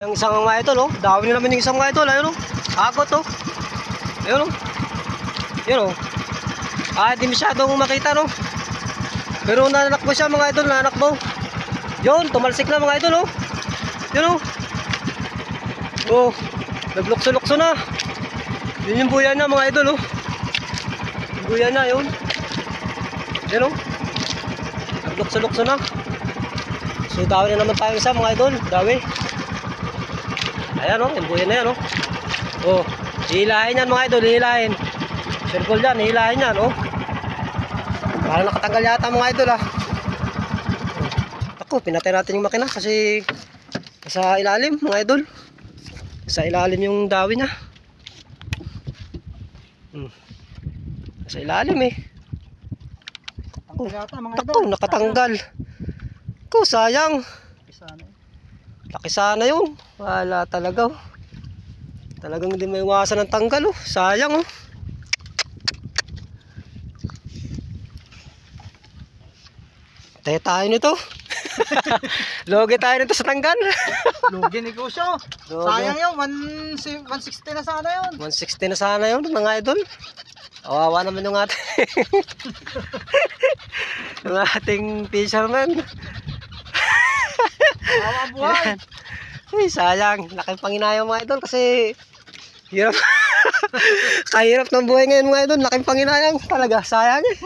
Yung isang mga ito, no? Dami na naman yung isang mga ito, ayun, no? Agot, no? Ayun, no? Yun, no? Di masyadong makita, no? Pero nanakbo siya, mga idol, nanakbo. Yun, tumalsik na, mga idol, no? Yun, no? Oh, naglukso-lukso na. Yun yung buya na, mga idol, no? Yung buya na, yun. Yun, no? Naglukso-lukso na. So, dawi na naman tayo isa, mga idol. Dawi. Ayan, oh, yung buya na yan, oh. Oh, hihilahin yan, mga idol, hihilahin. Circle yan, hihilahin yan, oh. Parang nakatanggal yata, mga idol, ah. Ako, pinatay natin yung makina kasi sa ilalim, mga idol. Sa ilalim yung dawi niya. Sa ilalim, eh. Ako, nakatanggal. Ako, sayang. Laki sana yun. Wala talaga, oh. Talagang hindi may iwasan ng tanggal, oh. Sayang, oh. Tayo nito. Logi tayo nito sa tanggal. Logi ni Kusyo. Sayang yun. 160 na sana yun. 160 na sana yun, mga idol. Kawawa naman yung ating fisherman. Kawawa buhay. Ay, sayang. Laking panginayang, mga idol, kasi hirap. Kahirap ng buhay ngayon, mga idol. Laking panginayang talaga. Sayang, eh.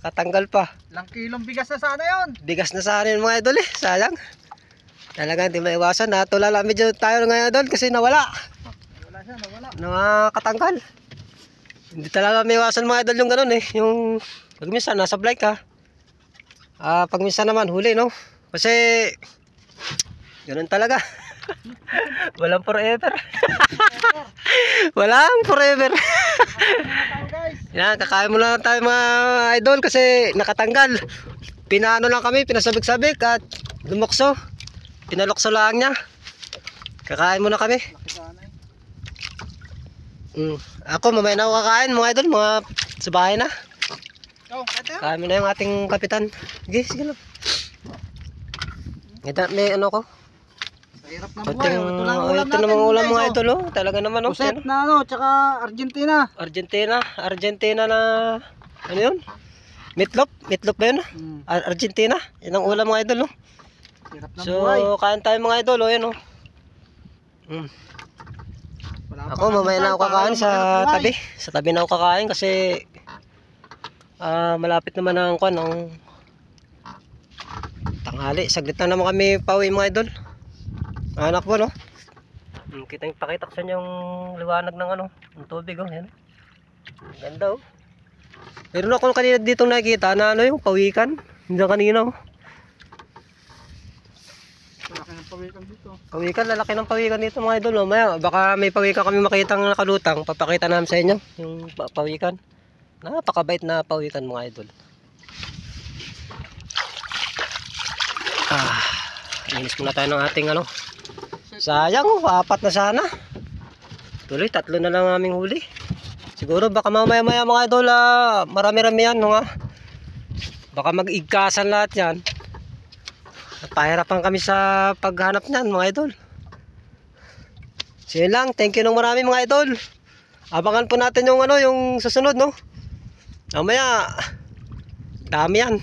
Katanggal pa. Ilang kilong bigas na sana yun. Bigas na sana yun, mga idol, eh. Sayang. Talaga hindi maiwasan. Natulala medyo tayo ngayon, idol, kasi nawala. Nawala siya, nawala. Nakatanggal. Hindi talaga maiwasan, mga idol, yung ganun, eh. Yung pag minsan nasa blind ka. Pag minsan naman huli, no? Kasi ganun talaga. Walang forever. Walang forever. Yan, kakain muna tayo, mga idol, kasi nakatanggal. Pinaano lang kami, pinasabik-sabik at lumukso. Pinalukso lang niya. Kakain muna kami. Ako, mamaya na ako kakain, mga idol, mga sa bahay na. Kain mo na yung ating kapitan. Sige lang. May ano ko. Hirap ng buhay. Ito lang ulam natin. Ito namang ulam, mga idol, oh. Talaga naman, oh. Puset na, ano, tsaka Argentina. Argentina na, ano yun? Meatloaf ba yun? Argentina. Yan ang ulam, mga idol, oh. Hirap ng buhay. So, kain tayo, mga idol, oh. Yan, oh. Ako, mamaya na ako kakain sa tabi. Sa tabi na ako kakain kasi malapit naman ang kwan, ang tanghali. Saglit na naman kami pauwi, mga idol. Anak mo, no? Pakita ko sa inyo yung liwanag ng ano, ng tubig, oh. Yan. Ganda, oh. Meron ako kanina dito nakikita na ano yung pawikan. Hindi kanina, oh. Lalaki ng pawikan dito. Pawikan, lalaki ng pawikan dito, mga idol, oh. Maya, baka may pawikan kami makitang nakalutang. Papakita namin sa inyo yung pawikan. Napakabait na pawikan, mga idol. Inis muna tayo ng ating ano. Sayang, oh, 4 na sana. Tuloy, 3 na lang aming huli. Siguro baka mamaya-maya, mga idol, marami-rami yan, no, nga. Baka mag-igkasan lahat yan. Pahirapan kami sa paghanap niyan, mga idol. So yun lang, thank you ng marami, mga idol. Abangan po natin yung ano, yung susunod, no. Mamaya dami yan.